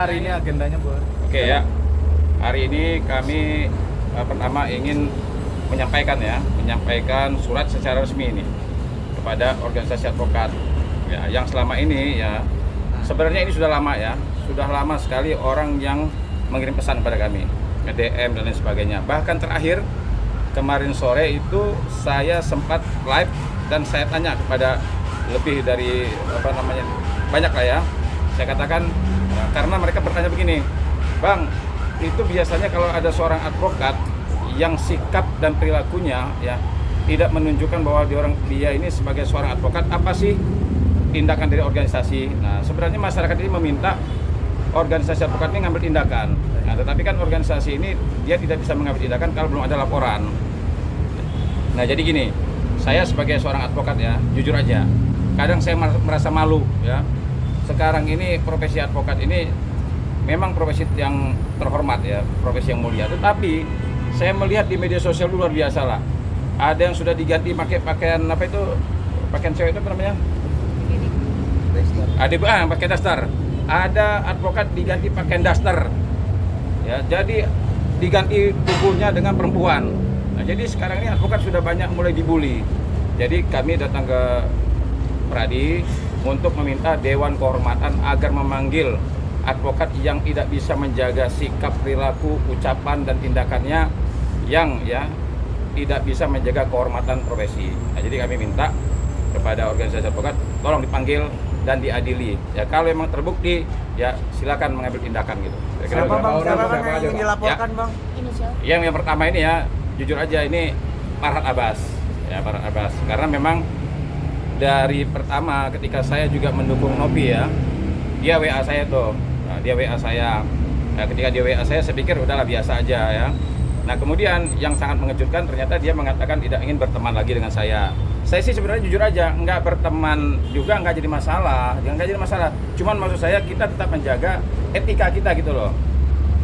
Hari ini agendanya, Bu. Oke ya, hari ini kami pertama ingin menyampaikan surat secara resmi ini kepada organisasi advokat ya, yang selama ini ya sebenarnya ini sudah lama sekali orang yang mengirim pesan kepada kami, nge-DM dan lain sebagainya. Bahkan terakhir kemarin sore itu saya sempat live dan saya tanya kepada lebih dari banyak lah ya. Saya katakan karena mereka bertanya begini, Bang, itu biasanya kalau ada seorang advokat yang sikap dan perilakunya ya tidak menunjukkan bahwa dia ini sebagai seorang advokat, apa sih tindakan dari organisasi? Nah, sebenarnya masyarakat ini meminta organisasi advokat ini ngambil tindakan. Nah, tetapi kan organisasi ini dia tidak bisa mengambil tindakan kalau belum ada laporan. Nah, jadi gini, saya sebagai seorang advokat ya, jujur aja, kadang saya merasa malu ya. Sekarang ini profesi advokat ini memang profesi yang terhormat ya, profesi yang mulia. Tetapi saya melihat di media sosial luar biasa lah. Ada yang sudah diganti pakai pakaian apa itu? Pakaian cewek itu apa namanya? Pakai daster. Ada advokat diganti pakaian daster. Ya, jadi diganti tubuhnya dengan perempuan. Nah, jadi sekarang ini advokat sudah banyak mulai dibully. Jadi kami datang ke Pradi untuk meminta Dewan Kehormatan agar memanggil advokat yang tidak bisa menjaga sikap, perilaku, ucapan dan tindakannya yang ya tidak bisa menjaga kehormatan profesi. Nah, jadi kami minta kepada organisasi advokat tolong dipanggil dan diadili. Ya kalau memang terbukti ya silakan mengambil tindakan gitu. Siapa Bang yang ingin dilaporkan, ya. Bang? Yang pertama ini ya jujur aja ini Farhad Abbas. Ya Farhad Abbas karena memang dari pertama ketika saya juga mendukung Nopi ya, dia WA saya tuh. Nah, dia WA saya. Nah, ketika dia WA saya pikir udahlah biasa aja ya. Nah, kemudian yang sangat mengejutkan ternyata dia mengatakan tidak ingin berteman lagi dengan saya. Saya sih sebenarnya jujur aja, nggak berteman juga nggak jadi masalah, nggak jadi masalah. Cuman maksud saya kita tetap menjaga etika kita gitu loh.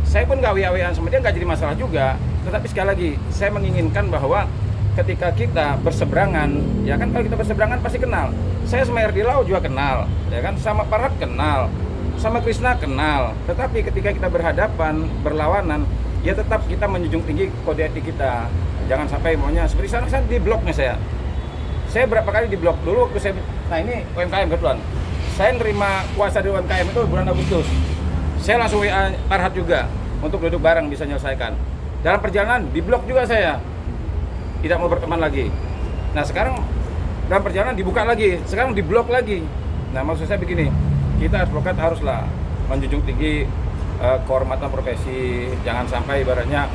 Saya pun nggak WA-WAan sama dia nggak jadi masalah juga. Tetapi sekali lagi, saya menginginkan bahwa ketika kita berseberangan, ya kan kalau kita berseberangan pasti kenal. Saya sama Erdilau juga kenal, ya kan, sama Farhad kenal, sama Krishna kenal. Tetapi ketika kita berhadapan, berlawanan, ya tetap kita menjunjung tinggi kode etik kita. Jangan sampai maunya seperti saya di blok nih saya. Saya berapa kali di blok dulu waktu saya. Nah ini UMKM kebetulan. Saya nerima kuasa di UMKM itu bulan Agustus. Saya langsung WA Farhad juga untuk duduk bareng bisa menyelesaikan. Dalam perjalanan di blok juga saya. Tidak mau berteman lagi. Nah sekarang dalam perjalanan dibuka lagi, sekarang diblok lagi. Nah maksud saya begini, kita advokat haruslah menjunjung tinggi kehormatan profesi. Jangan sampai ibaratnya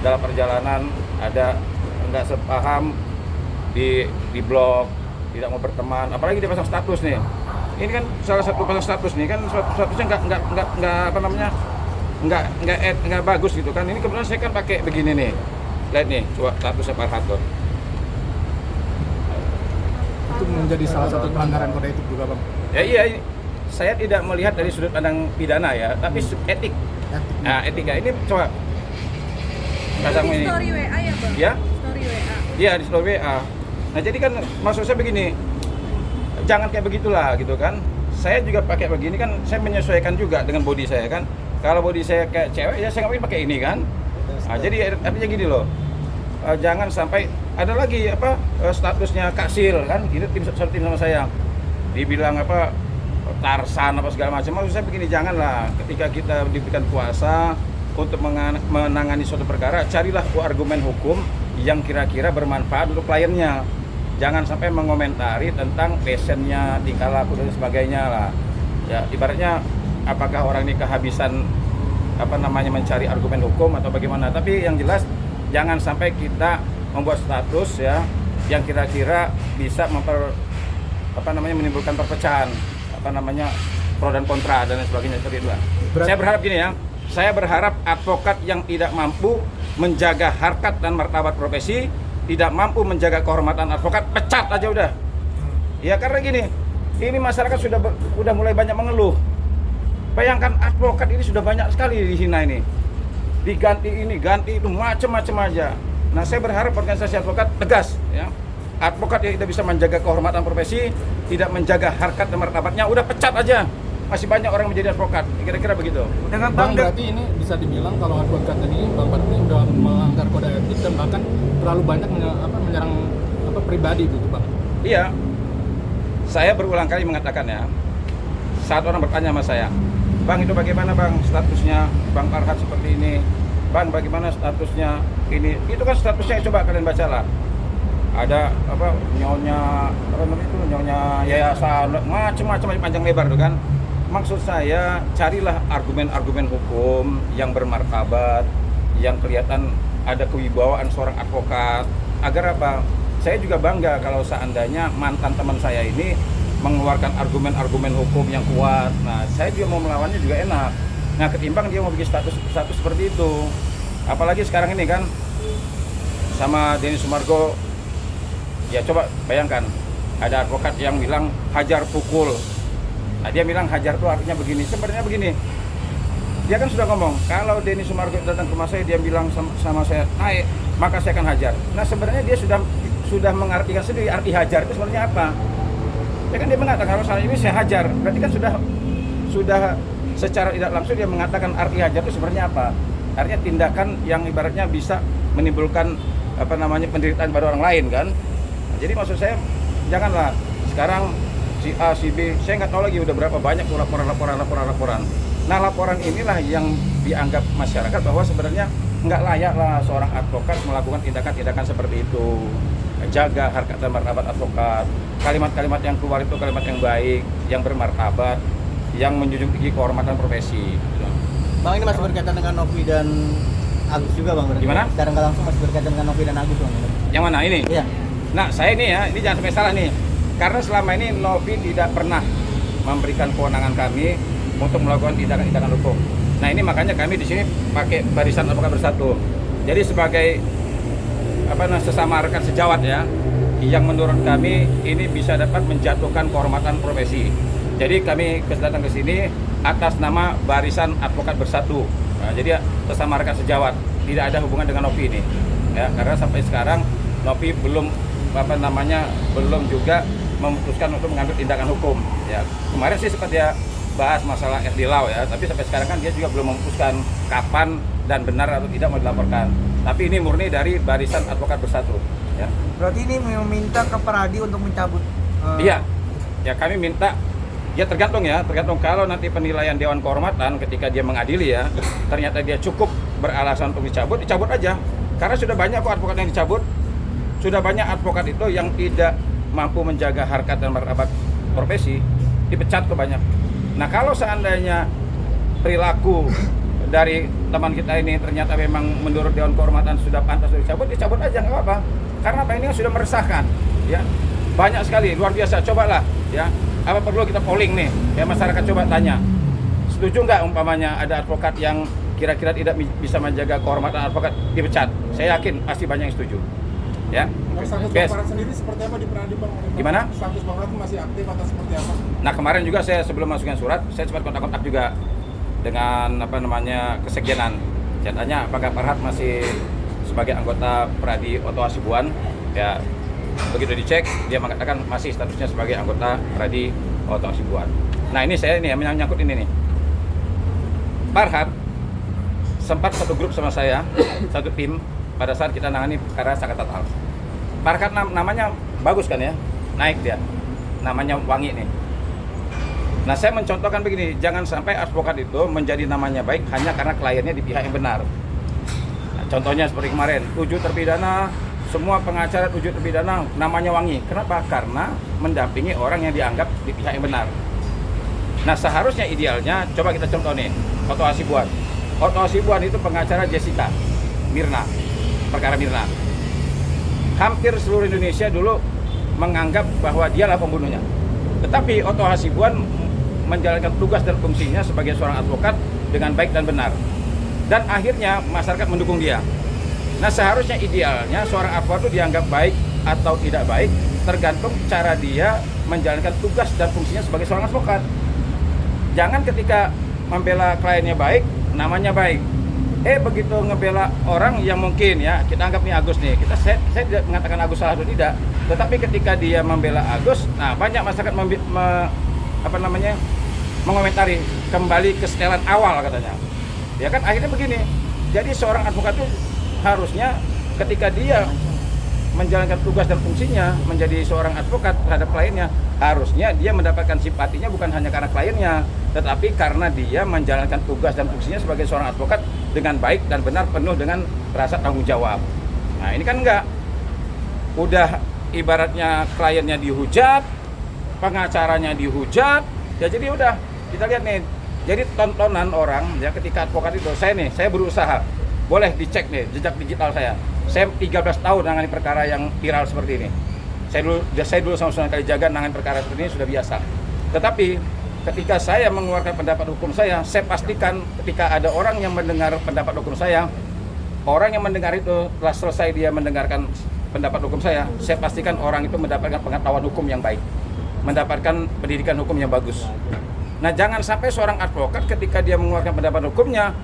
dalam perjalanan ada nggak sepaham di blok, tidak mau berteman. Apalagi dia pasang status nih. Ini kan salah satu pasang status nih kan statusnya nggak bagus gitu kan. Ini kebetulan saya kan pakai begini nih. Lihat nih, coba statusnya Farhad tuh. Itu menjadi salah satu pelanggaran kode etik juga, Bang. Ya iya, saya tidak melihat dari sudut pandang pidana ya, tapi etik. Nah, etika ini coba pasang ini. Story WA ya, Bang? Ya? Story WA. Iya, di story WA. Nah, jadi kan maksud saya begini. Jangan kayak begitulah gitu kan. Saya juga pakai begini kan, saya menyesuaikan juga dengan body saya kan. Kalau body saya kayak cewek ya saya nggak mungkin pakai ini kan. Nah, jadi artinya gini loh, jangan sampai ada lagi statusnya Kak Sil kan, gitu tim sama saya, dibilang Tarsan apa segala macam. Maksud saya begini, janganlah ketika kita diberikan kuasa untuk menangani suatu perkara, carilah argumen hukum yang kira-kira bermanfaat untuk kliennya. Jangan sampai mengomentari tentang passionnya, tingkah laku dan sebagainya lah. Ya ibaratnya apakah orang ini kehabisan mencari argumen hukum atau bagaimana, tapi yang jelas jangan sampai kita membuat status ya yang kira-kira bisa menimbulkan perpecahan pro dan kontra dan sebagainya seperti itu. Saya berharap gini ya, saya berharap advokat yang tidak mampu menjaga harkat dan martabat profesi, tidak mampu menjaga kehormatan advokat, pecat aja udah. Ya karena gini, ini masyarakat sudah mulai banyak mengeluh. Bayangkan advokat ini sudah banyak sekali dihina ini. Diganti ini, ganti itu, macam-macam aja. Nah, saya berharap organisasi advokat tegas ya. Advokat yang tidak bisa menjaga kehormatan profesi, tidak menjaga harkat dan martabatnya, udah pecat aja. masih banyak orang menjadi advokat. Kira-kira begitu. Dengan Bang, berarti ini bisa dibilang kalau advokat ini Bang Parhat ini udah melanggar kode etik dan bahkan terlalu banyak menyerang pribadi gitu Bang. Iya. Saya berulang kali mengatakan ya. Saat orang bertanya sama saya, "Bang, itu bagaimana Bang statusnya Bang Parhat seperti ini? Bang, bagaimana statusnya ini?" Itu kan statusnya, coba kalian bacalah. Ada nyonya nyonya yayasan, macam-macam panjang lebar tuh kan. Maksud saya, carilah argumen-argumen hukum yang bermartabat, yang kelihatan ada kewibawaan seorang advokat. Agar apa? Saya juga bangga kalau seandainya mantan teman saya ini mengeluarkan argumen-argumen hukum yang kuat. Nah, saya juga mau melawannya juga enak. Nah, ketimbang dia mau bikin status seperti itu. Apalagi sekarang ini kan sama Denny Sumargo. Ya coba bayangkan, ada advokat yang bilang hajar pukul. Nah, dia bilang hajar itu artinya begini. Sebenarnya begini. Dia kan sudah ngomong, kalau Denny Sumargo datang ke rumah saya, dia bilang sama saya, naik, maka saya akan hajar. Nah, sebenarnya dia sudah mengartikan sendiri arti hajar itu sebenarnya apa. Ya kan dia mengatakan kalau saat ini saya hajar, berarti kan sudah secara tidak langsung dia mengatakan arti hajar itu sebenarnya apa. Artinya tindakan yang ibaratnya bisa menimbulkan penderitaan pada orang lain kan. Nah, jadi maksud saya janganlah sekarang si A, si B, saya nggak tahu lagi udah berapa banyak laporan. Nah, laporan inilah yang dianggap masyarakat bahwa sebenarnya nggak layak lah seorang advokat melakukan tindakan-tindakan seperti itu. Jaga harkat dan martabat advokat. Kalimat-kalimat yang keluar itu kalimat yang baik, yang bermartabat, yang menjunjung tinggi kehormatan profesi. Bang, ini masih berkaitan dengan Novi dan Agus juga Bang. Berarti. Gimana? Secara nggak langsung masih berkaitan dengan Novi dan Agus Bang. Yang mana ini? Iya. Nah, saya ini ya, ini jangan sampai salah nih. Karena selama ini Novi tidak pernah memberikan kewenangan kami untuk melakukan tindakan-tindakan hukum. Nah, ini makanya kami di sini pakai barisan advokat bersatu. Jadi sebagai sesama rekan sejawat ya, yang menurut kami ini bisa dapat menjatuhkan kehormatan profesi. Jadi kami datang ke sini atas nama barisan advokat bersatu. Nah, jadi sesama rekan sejawat, tidak ada hubungan dengan Novi ini. Ya, karena sampai sekarang Novi belum belum juga memutuskan untuk mengambil tindakan hukum. Ya, kemarin sih sempat dia bahas masalah RD Law ya, tapi sampai sekarang kan dia juga belum memutuskan kapan dan benar atau tidak mau dilaporkan. Tapi ini murni dari barisan advokat bersatu. Ya. Berarti ini meminta ke Peradi untuk mencabut. Iya, ya kami minta. Ya tergantung kalau nanti penilaian Dewan Kehormatan ketika dia mengadili ya, ternyata dia cukup beralasan untuk dicabut aja. Karena sudah banyak kok advokat yang dicabut. Sudah banyak advokat itu yang tidak mampu menjaga harkat dan martabat profesi, dipecat kok banyak. Nah, kalau seandainya perilaku dari teman kita ini ternyata memang menurut Dewan Kehormatan sudah pantas untuk dicabut aja, nggak apa-apa. Karena apa, ini sudah meresahkan, ya. Banyak sekali, luar biasa. Cobalah, ya. Apa perlu kita polling nih, ya masyarakat coba tanya. Setuju nggak umpamanya ada advokat yang kira-kira tidak bisa menjaga kehormatan advokat dipecat? Saya yakin pasti banyak yang setuju. Ya. Status Bang Parhat sendiri seperti apa di Peradi Bang? Gimana? Status Bang Parhat masih aktif atau seperti apa? Nah, kemarin juga saya sebelum masukin surat, saya sempat kontak-kontak juga dengan kesekjenan. Saya tanya apakah Parhat masih sebagai anggota Peradi Oto Hasibuan. Ya, begitu dicek dia mengatakan masih statusnya sebagai anggota Peradi Oto Hasibuan. Nah, ini saya ini menyangkut ini nih. Parhat sempat satu grup sama saya, satu tim pada saat kita nangani perkara Saka Tatal. Parhat namanya bagus kan ya, naik dia, namanya wangi nih. Nah, saya mencontohkan begini, jangan sampai advokat itu menjadi namanya baik hanya karena kliennya di pihak yang benar. Nah, contohnya seperti kemarin, 7 terpidana, semua pengacara 7 terpidana namanya wangi. Kenapa? Karena mendampingi orang yang dianggap di pihak yang benar. Nah, seharusnya idealnya, coba kita contoh nih, Oto Hasibuan. Oto Hasibuan itu pengacara Jessica Mirna, perkara Mirna. Hampir seluruh Indonesia dulu menganggap bahwa dialah pembunuhnya. Tetapi Oto Hasibuan menjalankan tugas dan fungsinya sebagai seorang advokat dengan baik dan benar. Dan akhirnya masyarakat mendukung dia. Nah, seharusnya idealnya seorang advokat itu dianggap baik atau tidak baik tergantung cara dia menjalankan tugas dan fungsinya sebagai seorang advokat. Jangan ketika membela kliennya baik, namanya baik. Begitu ngebela orang yang mungkin ya, kita anggap nih Agus nih, saya tidak mengatakan Agus salah atau tidak, tetapi ketika dia membela Agus, nah banyak masyarakat mengomentari kembali ke setelan awal katanya. Ya kan akhirnya begini. Jadi seorang advokat itu harusnya ketika dia menjalankan tugas dan fungsinya menjadi seorang advokat terhadap kliennya, harusnya dia mendapatkan simpatinya bukan hanya karena kliennya, tetapi karena dia menjalankan tugas dan fungsinya sebagai seorang advokat dengan baik dan benar, penuh dengan rasa tanggung jawab. Nah ini kan enggak, udah ibaratnya kliennya dihujat, pengacaranya dihujat, ya jadi udah kita lihat nih, jadi tontonan orang ya ketika advokat itu, saya berusaha, boleh dicek nih jejak digital saya 13 tahun nangani perkara yang viral seperti ini. Saya dulu sama Sunan Kalijaga nangani perkara seperti ini sudah biasa. Tetapi ketika saya mengeluarkan pendapat hukum saya pastikan ketika ada orang yang mendengar pendapat hukum saya, orang yang mendengar itu telah selesai dia mendengarkan pendapat hukum saya pastikan orang itu mendapatkan pengetahuan hukum yang baik, mendapatkan pendidikan hukum yang bagus. Nah jangan sampai seorang advokat ketika dia mengeluarkan pendapat hukumnya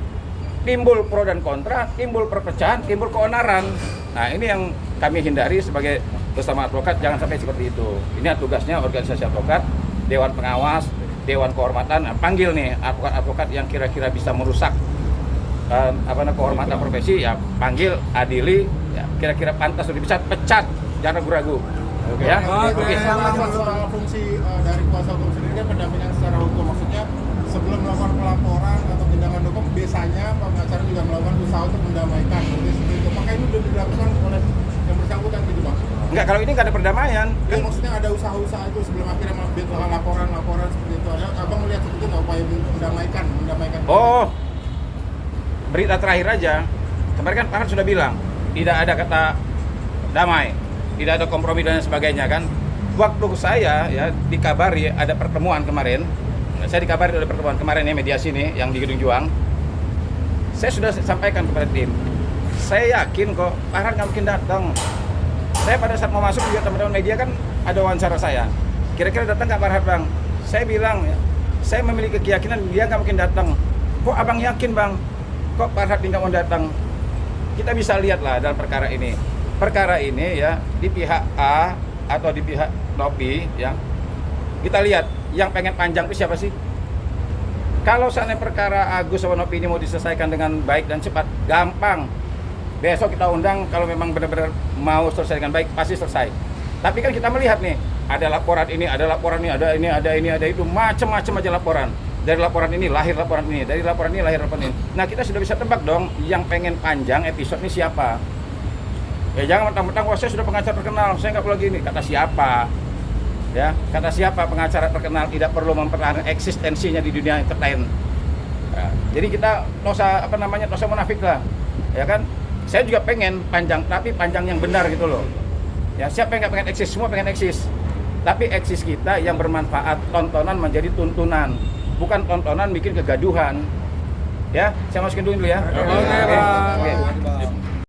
timbul pro dan kontra, timbul perpecahan, timbul keonaran. Nah ini yang kami hindari sebagai bersama advokat, jangan sampai seperti itu. Ini tugasnya organisasi advokat, dewan pengawas, dewan kehormatan, panggil nih advokat-advokat yang kira-kira bisa merusak kehormatan profesi, ya panggil, adili, ya kira-kira pantas untuk bisa pecat, jangan ragu-ragu. Oke ya. Oke. Soal fungsi dari kuasa hukum sendiri kan pendampingan secara hukum, maksudnya sebelum melakukan pelaporan atau tindakan hukum biasanya pengacara juga melakukan usaha untuk mendamaikan. Seperti itu. Maka ini sudah dilakukan oleh yang bersangkutan gitu Bang? Enggak, kalau ini nggak ada perdamaian. Ya, maksudnya ada usaha-usaha itu sebelum akhirnya melakukan laporan seperti itu. Abang melihat seperti itu upaya mendamaikan. Oh, berita terakhir aja. Kemarin kan Farhad sudah bilang tidak ada kata damai, tidak ada kompromi dan sebagainya kan. Waktu saya ya dikabari ada pertemuan kemarin. Saya dikabari ada pertemuan kemarin ya mediasi nih yang di Gedung Juang. Saya sudah sampaikan kepada tim. Saya yakin kok Farhad nggak mungkin datang. Saya pada saat mau masuk juga teman-teman media kan ada wawancara saya. Kira-kira datang nggak Farhad Bang? Saya bilang ya, saya memiliki keyakinan dia nggak mungkin datang. Kok abang yakin Bang? Kok Farhad nggak mau datang? Kita bisa lihatlah dalam perkara ini. Perkara ini ya di pihak A atau di pihak Nopi ya. Kita lihat yang pengen panjang itu siapa sih? Kalau seandainya perkara Agus sama Nopi ini mau diselesaikan dengan baik dan cepat, gampang. Besok kita undang kalau memang benar-benar mau selesai dengan baik, pasti selesai. Tapi kan kita melihat nih, ada laporan ini, ada laporan ini, ada ini, ada ini, ada itu, macam-macam aja laporan. Dari laporan ini lahir laporan ini, dari laporan ini lahir laporan ini. Nah kita sudah bisa tebak dong, yang pengen panjang episode ini siapa? Ya jangan mentang-mentang, wah saya sudah pengacara terkenal, saya nggak perlu lagi ini. Kata siapa? Ya, kata siapa pengacara terkenal tidak perlu mempertahankan eksistensinya di dunia entertain. Ya, jadi kita nggak usah munafik lah, ya kan? Saya juga pengen panjang, tapi panjang yang benar gitu loh. Ya, siapa yang nggak pengen eksis? Semua pengen eksis. Tapi eksis kita yang bermanfaat, tontonan menjadi tuntunan, bukan tontonan bikin kegaduhan. Ya, saya masukin dulu ya. Oke, Bang. Oke.